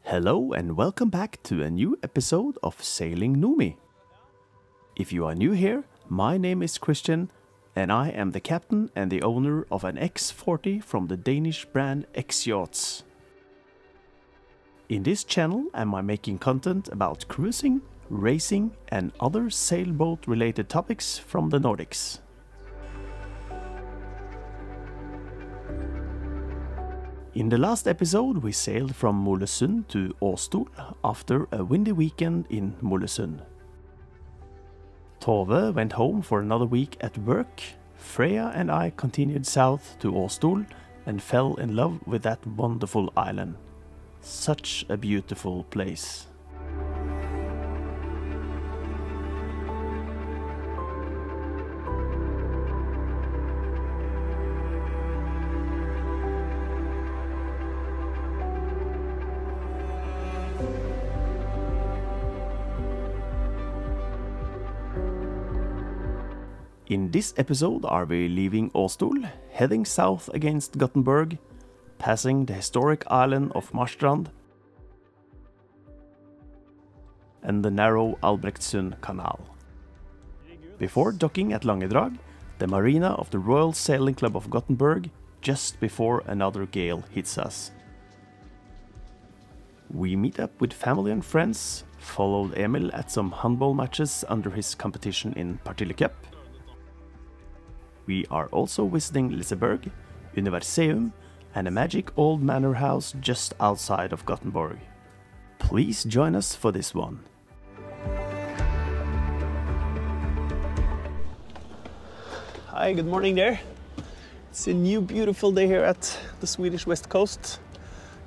Hello and welcome back to a new episode of Sailing Noomi. If you are new here, my name is Christian and I am the captain and the owner of an X40 from the Danish brand X-yachts. In this channel am I making content about cruising, racing and other sailboat related topics from the Nordics. In the last episode we sailed from Ålesund to Astol after a windy weekend in Ålesund. Tove went home for another week at work. Freya and I continued south to Astol and fell in love with that wonderful island. Such a beautiful place. In this episode are we leaving Astol, heading south against Gothenburg, passing the historic island of Marstrand and the narrow Albrektsund Canal. Before docking at Langedrag, the marina of the Royal Sailing Club of Gothenburg, just before another gale hits us. We meet up with family and friends, followed Emil at some handball matches under his competition in Partille Cup. We are also visiting Liseberg, Universeum, and a magic old manor house just outside of Gothenburg. Please join us for this one. Hi, good morning there. It's a new beautiful day here at the Swedish west coast.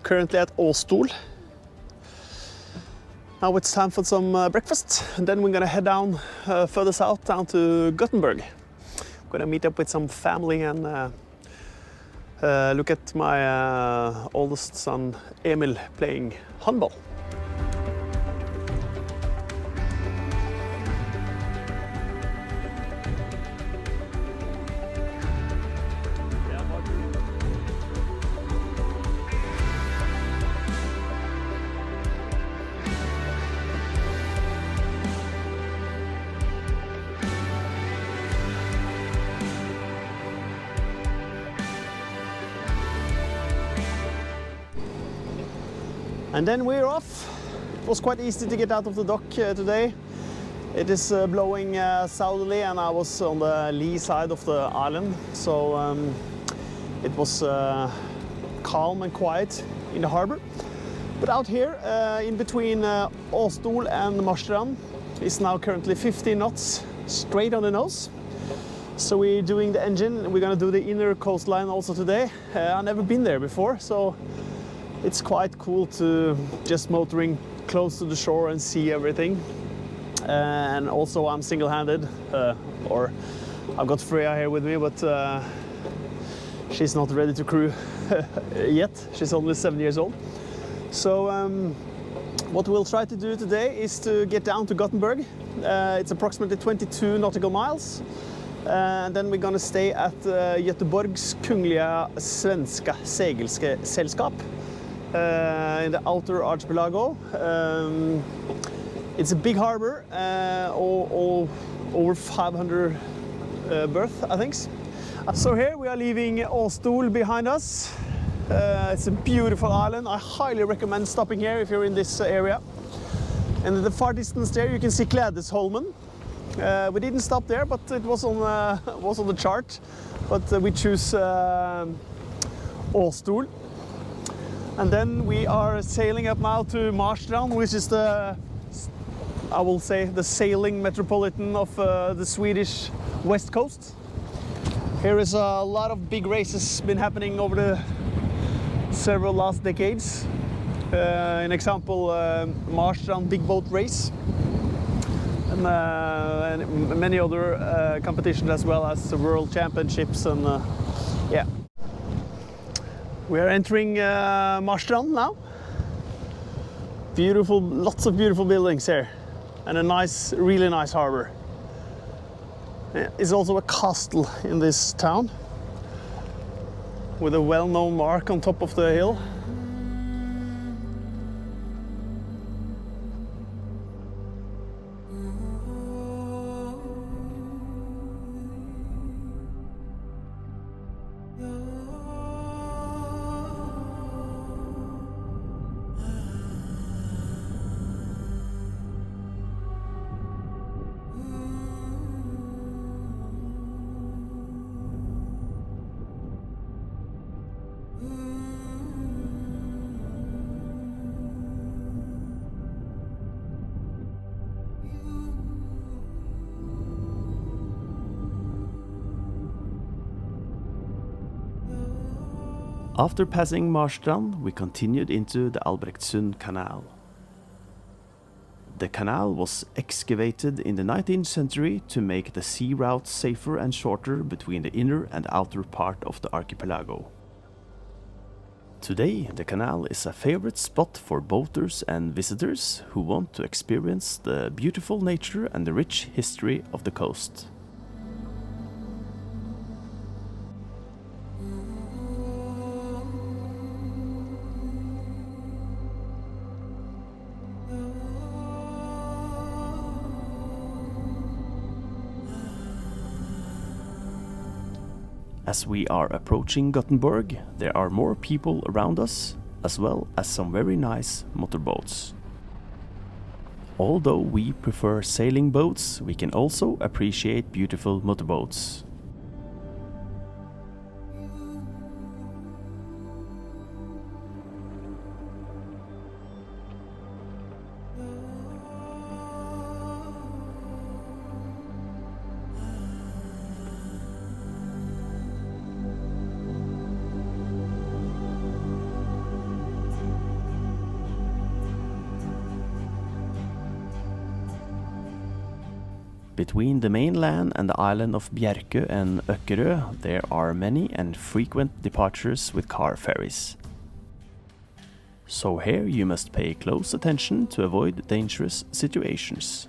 Currently at Astol. Now it's time for some breakfast and then we're gonna head down further south down to Gothenburg. Gonna meet up with some family and look at my oldest son Emil playing handball. And then we're off. It was quite easy to get out of the dock today. It is blowing southerly and I was on the lee side of the island. So it was calm and quiet in the harbor. But out here in between Astol and Marstrand is now currently 15 knots straight on the nose. So we're doing the engine. We're gonna do the inner coastline also today. I've never been there before, so it's quite cool to just motoring close to the shore and see everything. And also I'm single-handed, or I've got Freya here with me, but she's not ready to crew yet. She's only 7 years old. So what we'll try to do today is to get down to Gothenburg. It's approximately 22 nautical miles. And then we're gonna stay at Göteborgs Kungliga Svenska Segelsällskap. In the outer archipelago. It's a big harbor, over 500 berth, I think. So here we are leaving Astol behind us. It's a beautiful island. I highly recommend stopping here if you're in this area. And in the far distance there you can see Klädesholmen. We didn't stop there, but it was on the chart. But we choose Astol. And then we are sailing up now to Marstrand, which is I will say, the sailing metropolitan of the Swedish west coast. Here is a lot of big races been happening over the several last decades. An example, Marstrand big boat race, and many other competitions as well as the world championships and yeah. We are entering Marstrand now. Beautiful, lots of beautiful buildings here, and a nice, really nice harbor. It's also a castle in this town with a well-known mark on top of the hill. After passing Marstrand, we continued into the Albrektsund Canal. The canal was excavated in the 19th century to make the sea route safer and shorter between the inner and outer part of the archipelago. Today, the canal is a favorite spot for boaters and visitors who want to experience the beautiful nature and the rich history of the coast. As we are approaching Gothenburg, there are more people around us, as well as some very nice motorboats. Although we prefer sailing boats, we can also appreciate beautiful motorboats. Between the mainland and the island of Bjerkø and Økkerø, there are many and frequent departures with car ferries. So here you must pay close attention to avoid dangerous situations.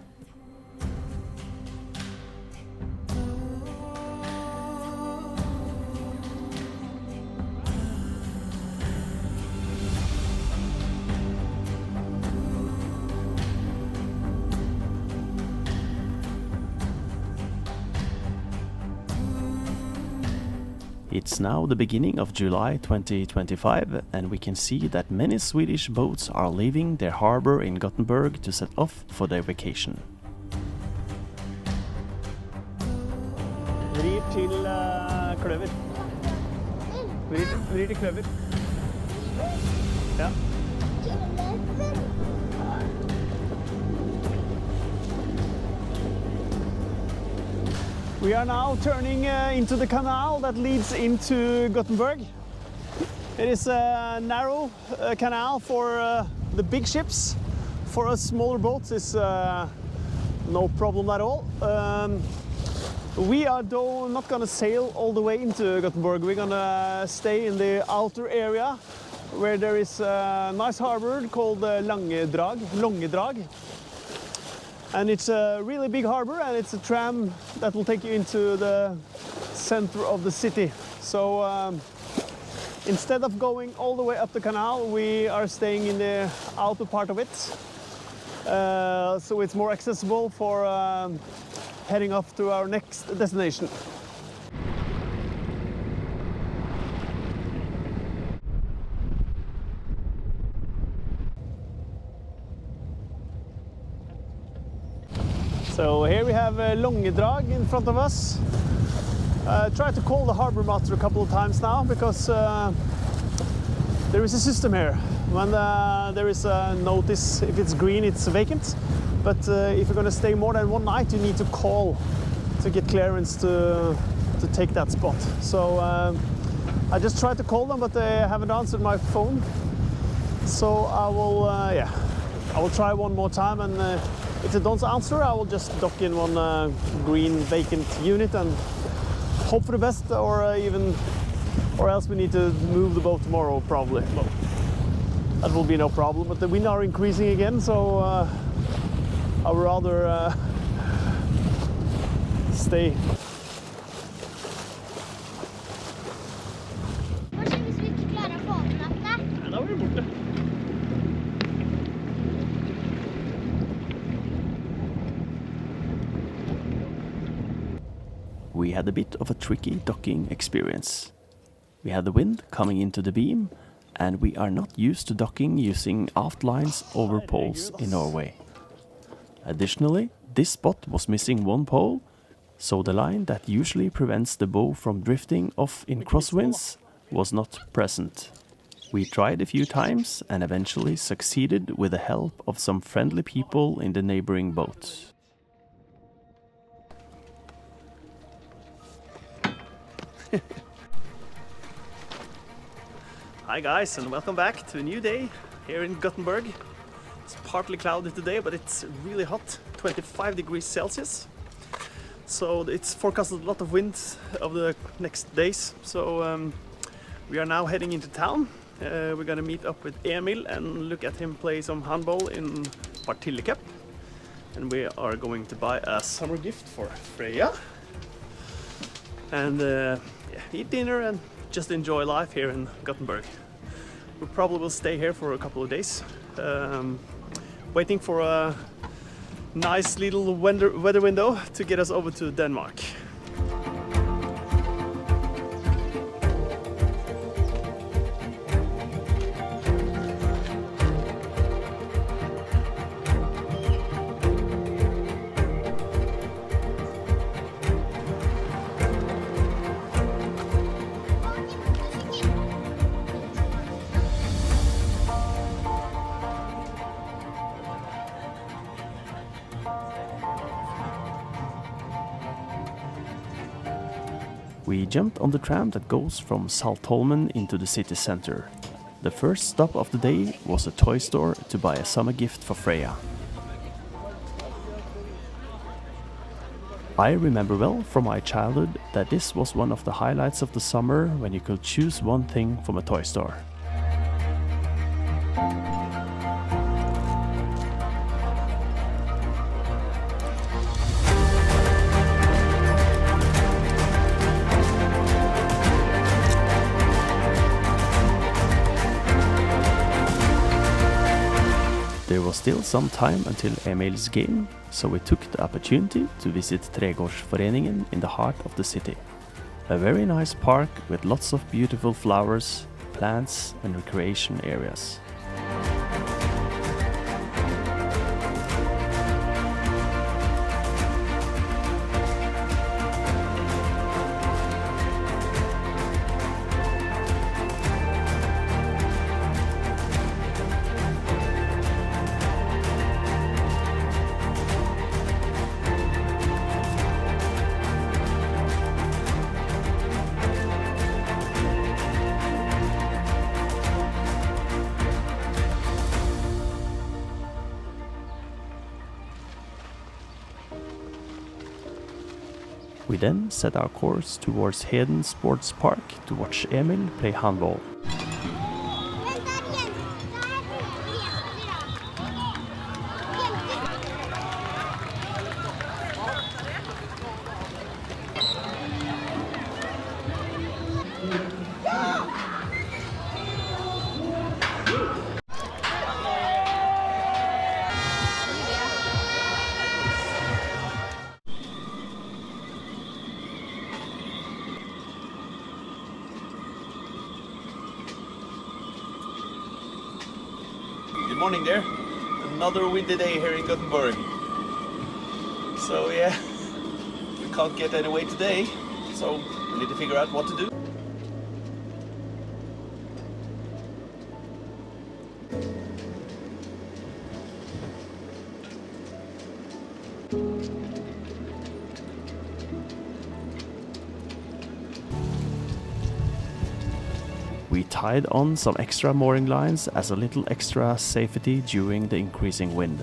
It's now the beginning of July 2025, and we can see that many Swedish boats are leaving their harbor in Gothenburg to set off for their vacation. Vrir til kløver. Vrir til kløver. Ja. We are now turning into the canal that leads into Gothenburg. It is a narrow canal for the big ships. For us smaller boats it's no problem at all. We are though not going to sail all the way into Gothenburg. We're going to stay in the outer area where there is a nice harbor called Långedrag. And it's a really big harbor, and it's a tram that will take you into the center of the city. So instead of going all the way up the canal, we are staying in the outer part of it. So it's more accessible for heading off to our next destination. So here we have Långedrag in front of us. Tried to call the harbor master a couple of times now because there is a system here. When there is a notice, if it's green, it's vacant. But if you're going to stay more than one night, you need to call to get clearance to take that spot. So I just tried to call them, but they haven't answered my phone. So I will try one more time, and if they don't answer, I will just dock in one green vacant unit and hope for the best, or else we need to move the boat tomorrow probably. Well, that will be no problem, but the wind are increasing again, so I would rather stay. Hva skjer hvis vi ikke klarer å få den opp da? Ja, da var vi borte. We had a bit of a tricky docking experience. We had the wind coming into the beam, and we are not used to docking using aft lines over poles in Norway. Additionally, this spot was missing one pole, so the line that usually prevents the bow from drifting off in crosswinds was not present. We tried a few times and eventually succeeded with the help of some friendly people in the neighboring boat. Hi guys, and welcome back to a new day here in Gothenburg. It's partly cloudy today, but it's really hot, 25 degrees Celsius. So it's forecasted a lot of wind over the next days. So we are now heading into town. We're gonna meet up with Emil and look at him play some handball in Partille Cup. And we are going to buy a summer gift for Freya. And eat dinner and just enjoy life here in Gothenburg. We probably will stay here for a couple of days, waiting for a nice little weather window to get us over to Denmark. We jumped on the tram that goes from Saltholmen into the city center. The first stop of the day was a toy store to buy a summer gift for Freya. I remember well from my childhood that this was one of the highlights of the summer when you could choose one thing from a toy store. There was still some time until Emil's game, so we took the opportunity to visit Trädgårdsföreningen in the heart of the city. A very nice park with lots of beautiful flowers, plants and recreation areas. We then set our course towards Heden Sports Park to watch Emil play handball. Good morning there. Another windy day here in Gothenburg. So yeah, we can't get any way today, so we need to figure out what to do. We tied on some extra mooring lines as a little extra safety during the increasing wind.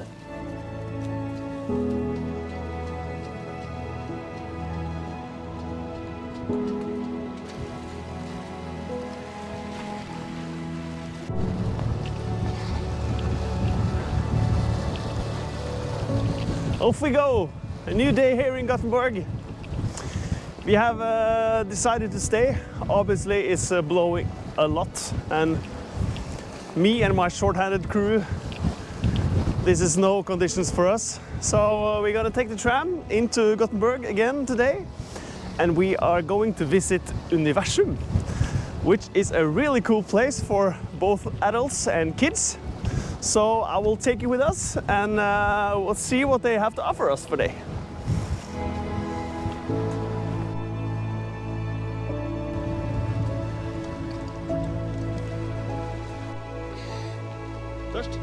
Off we go! A new day here in Gothenburg. We have decided to stay. Obviously it's blowing a lot, and me and my short-handed crew, this is no conditions for us. So we're gonna take the tram into Gothenburg again today, and we are going to visit Universeum, which is a really cool place for both adults and kids. So I will take you with us, and we'll see what they have to offer us today. Först.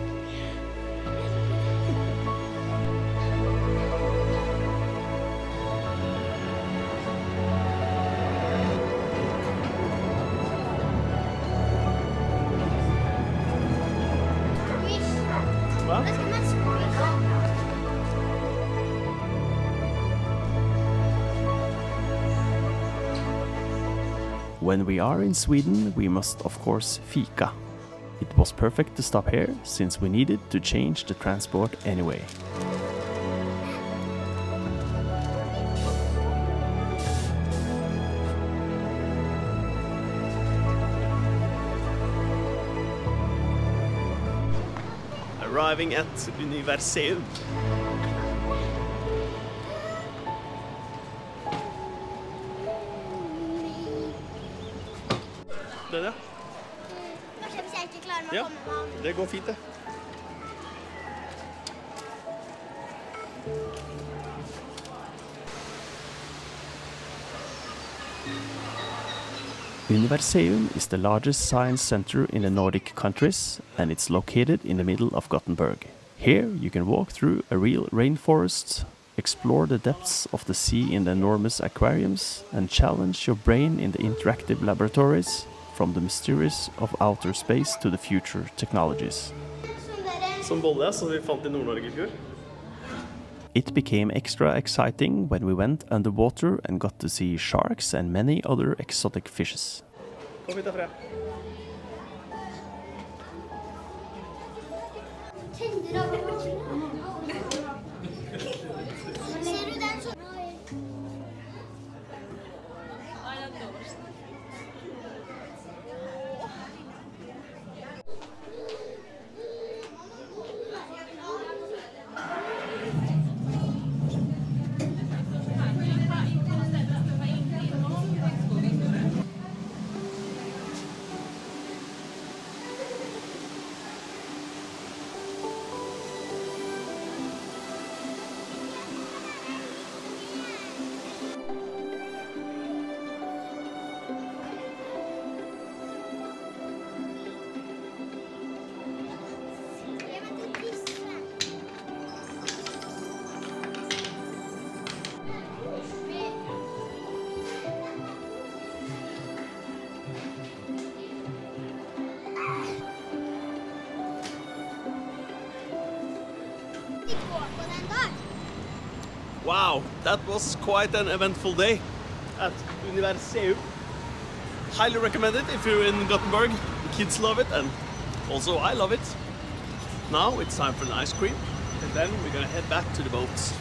Va? Da skal man spille. When we are in Sweden, we must of course fika. It was perfect to stop here, since we needed to change the transport anyway. Arriving at Universeum. Den, ja. Kanskje hvis jeg ikke klarer meg Ja, å komme meg av. det går fint det. Universeum is the largest science center in the Nordic countries, and it's located in the middle of Gothenburg. Here you can walk through a real rainforest, explore the depths of the sea in the enormous aquariums, and challenge your brain in the interactive laboratories, from the mysteries of outer space to the future technologies. Som bolle som vi fant I Nord-Norge I fjor. It became extra exciting when we went underwater and got to see sharks and many other exotic fishes. Kom hit derfra. Ser du den sånn? Wow, that was quite an eventful day at Universeum. Highly recommend it if you're in Gothenburg. The kids love it and also I love it. Now it's time for an ice cream and then we're gonna head back to the boats.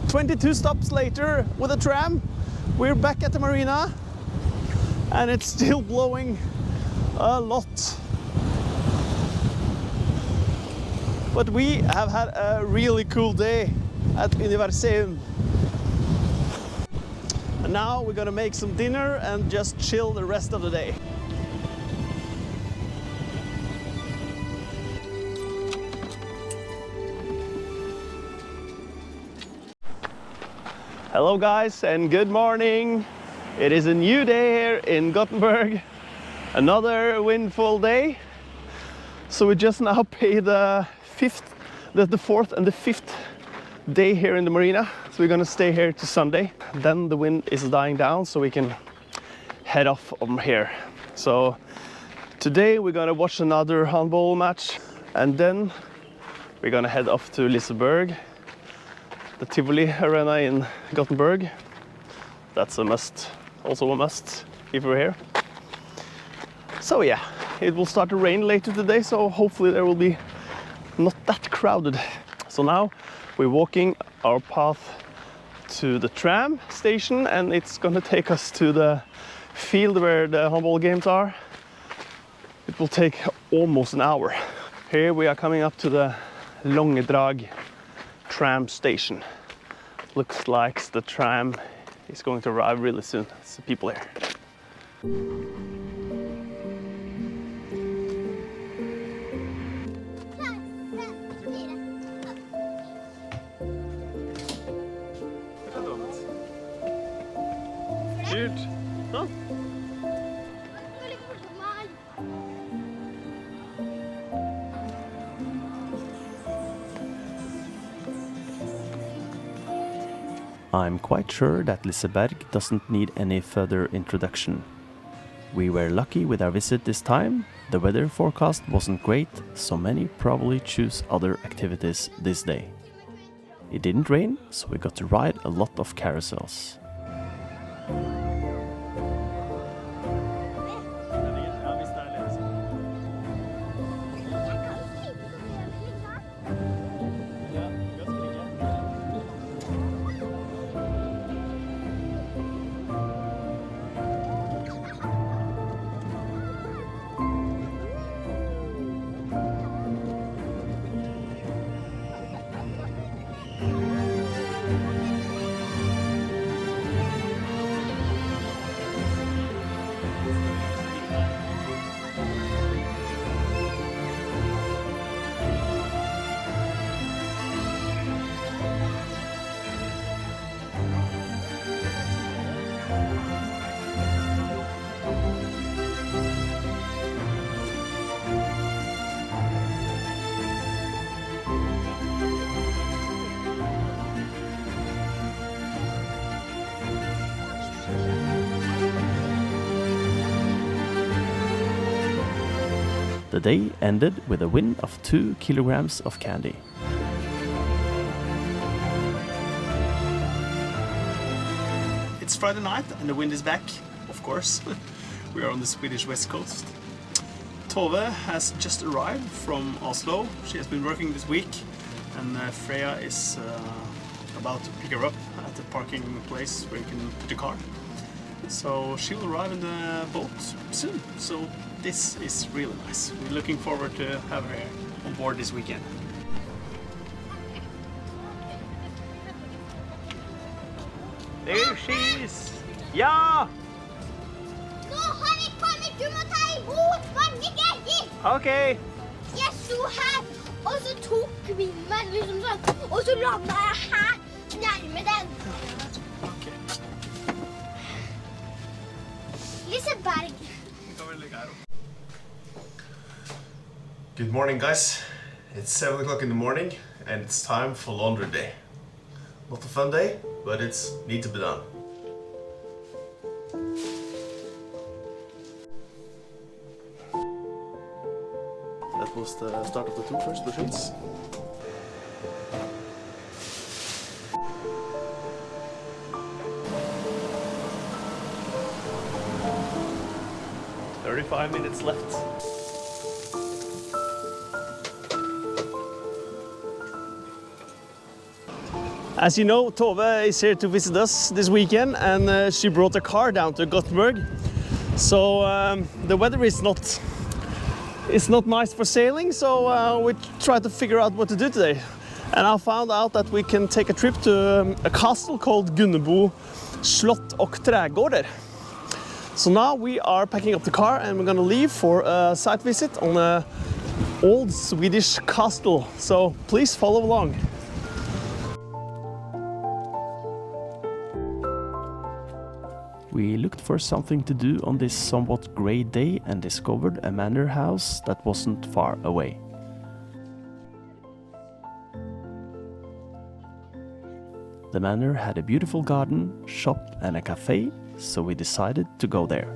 "22 stops later with a tram, we're back at the marina and it's still blowing a lot. But we have had a really cool day at Universeum. And now we're gonna make some dinner and just chill the rest of the day. Hello guys and good morning. It is a new day here in Gothenburg. Another windfall day. So we just now paid the fourth and the fifth day here in the marina. So we're gonna stay here to Sunday. Then the wind is dying down so we can head off from here. So today we're gonna watch another handball match and then we're gonna head off to Liseberg, the Tivoli Arena in Gothenburg. That's a must, also a must if we're here. So yeah, it will start to rain later today, so hopefully there will be not that crowded. So now we're walking our path to the tram station and it's gonna take us to the field where the handball games are. It will take almost an hour. Here we are coming up to the Långedrag tram station. Looks like the tram is going to arrive really soon. There's the people here. Kult. Ja. I'm quite sure that Liseberg doesn't need any further introduction. We were lucky with our visit this time. The weather forecast wasn't great, so many probably choose other activities this day. It didn't rain, so we got to ride a lot of carousels. The day ended with a win of 2 kilograms of candy. It's Friday night and the wind is back, of course. We are on the Swedish west coast. Tove has just arrived from Oslo. She has been working this week, and Freya is about to pick her up at the parking place where you can put the car. So she will arrive in the boat soon. So this is really nice. We're looking forward to have her on board this weekend. There she is! Ja! Nå har vi kommet! Du må ta imot mange greier! Okay. Jeg sto her, og så tok vinden liksom sånn, og så landet jeg her, nærme den. Okay. Liseberg. Good morning, guys. It's 7 o'clock in the morning and it's time for laundry day. Not a fun day, but it's need to be done. That was the start of the 2 first machines. $35 minutes left. As you know, Tove is here to visit us this weekend, and she brought a car down to Gothenburg. So the weather is not nice for sailing, so we try to figure out what to do today. And I found out that we can take a trip to a castle called Gunnebo Slott och trädgårder. So now we are packing up the car and we're gonna leave for a site visit on an old Swedish castle. So please follow along. We looked for something to do on this somewhat grey day and discovered a manor house that wasn't far away. The manor had a beautiful garden, shop and a cafe, so we decided to go there.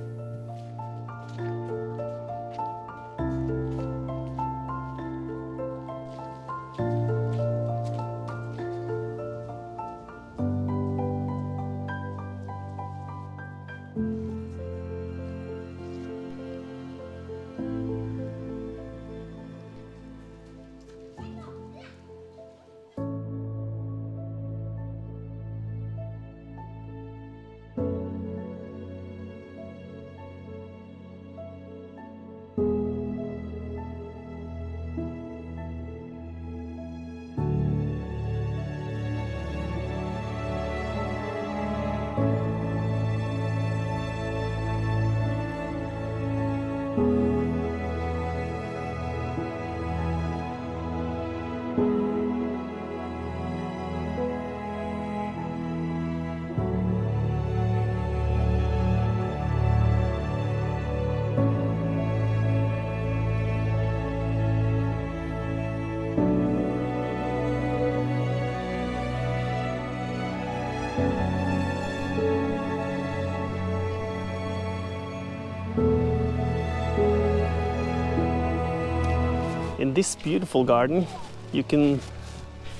In this beautiful garden, you can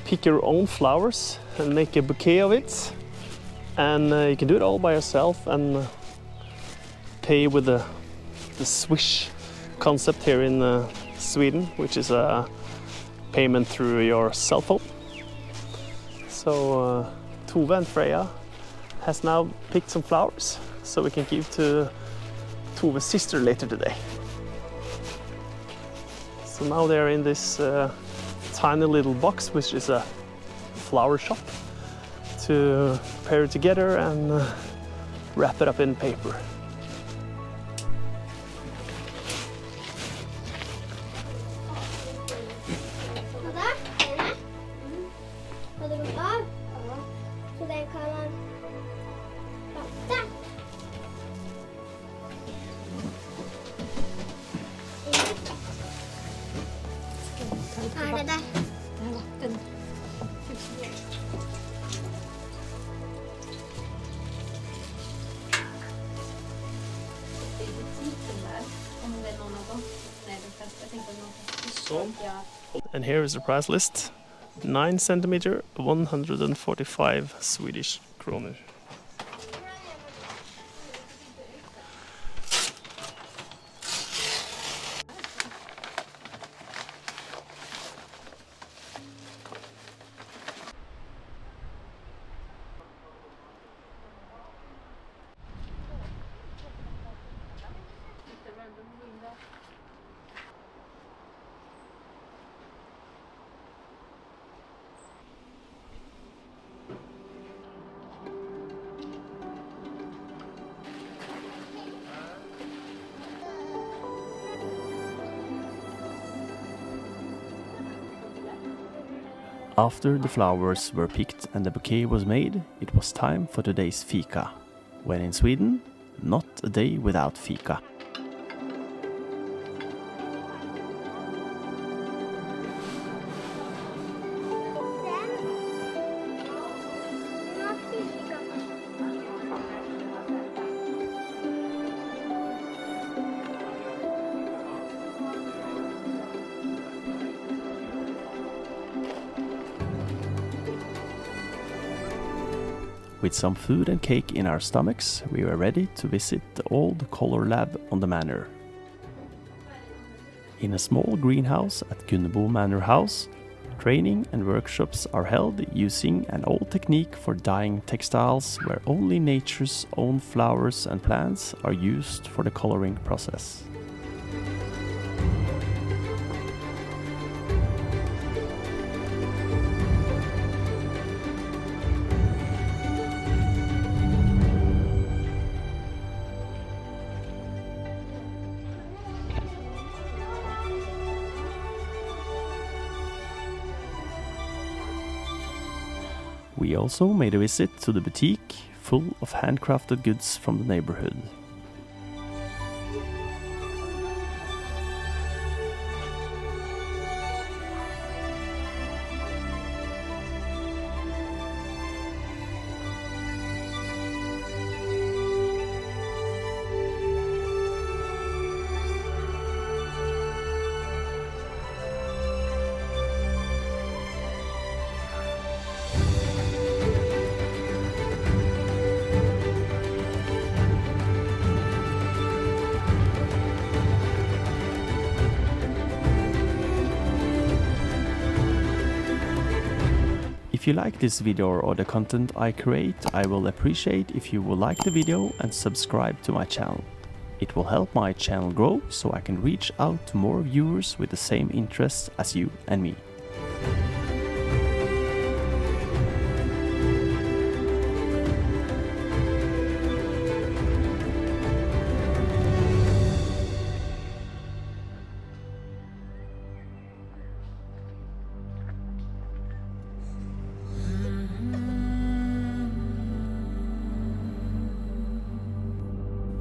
pick your own flowers and make a bouquet of it. And you can do it all by yourself and pay with the swish concept here in Sweden, which is a payment through your cell phone. So Tove and Freya has now picked some flowers so we can give to Tove's sister later today. So now they're in this tiny little box, which is a flower shop, to pair it together and wrap it up in paper. And here is the price list. 9 centimeter, 145 Swedish kroner. After the flowers were picked and the bouquet was made, it was time for today's fika. When in Sweden, not a day without fika. With some food and cake in our stomachs, we were ready to visit the old color lab on the manor. In a small greenhouse at Gunnebo Manor House, training and workshops are held using an old technique for dyeing textiles where only nature's own flowers and plants are used for the coloring process. We also made a visit to the boutique, full of handcrafted goods from the neighborhood. If you like this video or the content I create, I will appreciate if you will like the video and subscribe to my channel. It will help my channel grow so I can reach out to more viewers with the same interests as you and me.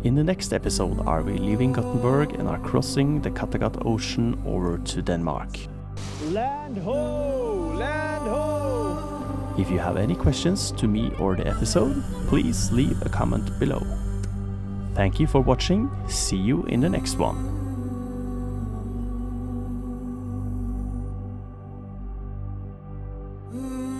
In the next episode are we leaving Gothenburg and are crossing the Kattegat Ocean over to Denmark. Land ho! Land ho! If you have any questions to me or the episode, please leave a comment below. Thank you for watching. See you in the next one. Mm.